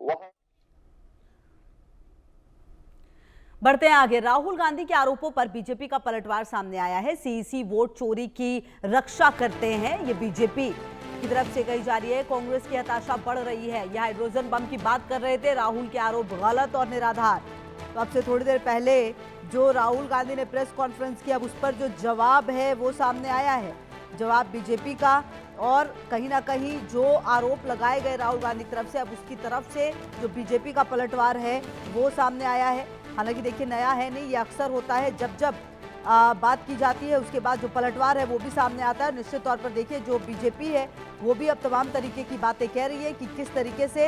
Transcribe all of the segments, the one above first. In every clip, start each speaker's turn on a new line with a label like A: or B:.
A: वहां
B: बढ़ते हैं आगे। राहुल गांधी के आरोपों पर बीजेपी का पलटवार सामने आया है। सीईसी वोट चोरी की रक्षा करते हैं, ये बीजेपी की तरफ से कही जा रही है। कांग्रेस की हताशा बढ़ रही है। यह हाइड्रोजन बम की बात कर रहे थे। राहुल के आरोप गलत और निराधार। तो अब से थोड़ी देर पहले जो राहुल गांधी ने प्रेस कॉन्फ्रेंस की, अब उस पर जो जवाब है वो सामने आया है, जवाब बीजेपी का। और कहीं ना कहीं जो आरोप लगाए गए राहुल गांधी की तरफ से, अब उसकी तरफ से जो बीजेपी का पलटवार है वो सामने आया है। हालांकि देखिए, नया है नहीं, ये अक्सर होता है जब जब बात की जाती है उसके बाद जो पलटवार है वो भी सामने आता है। निश्चित तौर पर देखिए, जो बीजेपी है वो भी अब तमाम तरीके की बातें कह रही है कि किस तरीके से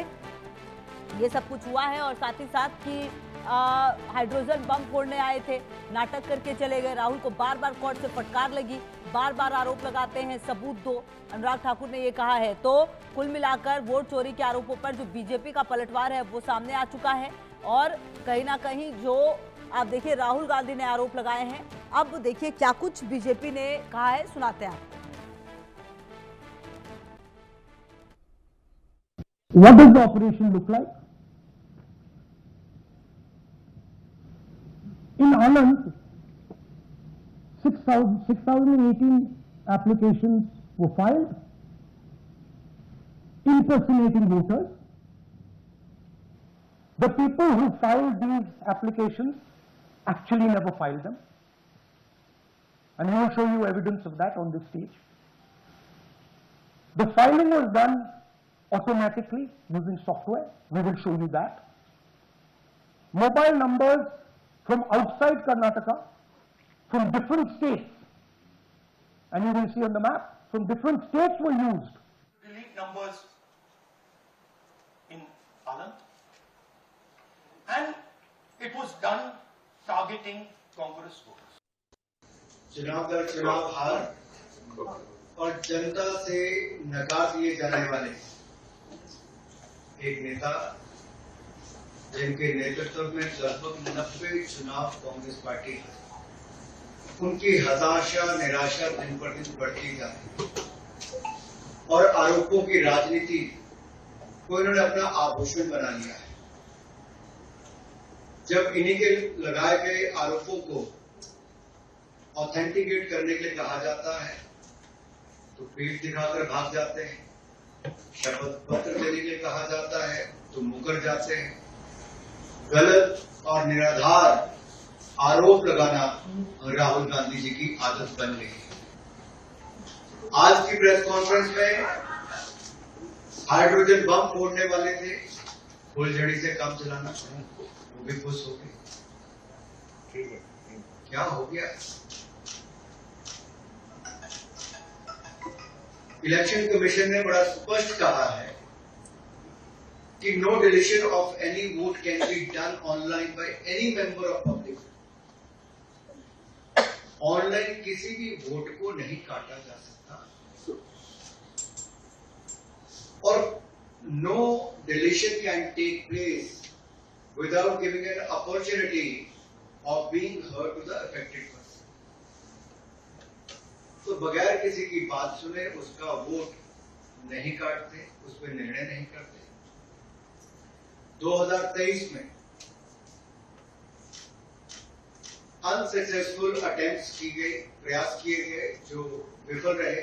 B: ये सब कुछ हुआ है। और साथ ही साथ कि हाइड्रोजन बम फोड़ने आए थे, नाटक करके चले गए। राहुल को बार बार कोर्ट से फटकार लगी, बार बार आरोप लगाते हैं, सबूत दो, अनुराग ठाकुर ने ये कहा है। तो कुल मिलाकर वोट चोरी के आरोपों पर जो बीजेपी का पलटवार है वो सामने आ चुका है। और कहीं ना कहीं जो आप देखिए राहुल गांधी ने आरोप लगाए हैं, अब देखिए क्या कुछ बीजेपी ने कहा है, सुनाते हैं आपको।
C: What does the operation look like? In Anand, 6,018 applications were filed, impersonating voters. The people who filed these applications actually never filed them. And we will show you evidence of that on this stage. The filing was done automatically using software. We will show you that. Mobile numbers from outside Karnataka, from different states, and you will see on the map, from different states were used.
D: Delete numbers in Anand, and it was done targeting Congress voters.
E: चुनाव दर चुनाव हार और जनता से नकार दिए जाने वाले एक नेता, जिनके नेतृत्व में लगभग 90 चुनाव कांग्रेस पार्टी है, उनकी हताशा निराशा दिन पर दिन बढ़ती जा रही है और आरोपों की राजनीति को इन्होंने अपना आभूषण बना लिया है। जब इन्हीं के लगाए गए आरोपों को ऑथेंटिकेट करने के लिए कहा जाता है तो पीठ दिखाकर भाग जाते हैं, शपथ पत्र देने के लिए कहा जाता है तो मुकर जाते हैं। गलत और निराधार आरोप लगाना राहुल गांधी जी की आदत बन गई है। आज की प्रेस कॉन्फ्रेंस में हाइड्रोजन बम फोड़ने वाले थे, फुलझड़ी से काम चलाना, वो भी खुश हो गए। क्या हो गया? इलेक्शन कमीशन ने बड़ा स्पष्ट कहा है कि no deletion of any vote can be done online by any member of public. Online किसी भी वोट को नहीं काटा जा सकता और no deletion can take place without giving an opportunity of being heard to the affected person. तो बगैर किसी की बात सुने उसका वोट नहीं काटते, उस पर निर्णय नहीं करते। 2023 में अनसक्सेसफुल अटेम्प्ट्स की गई, प्रयास किए गए जो विफल रहे।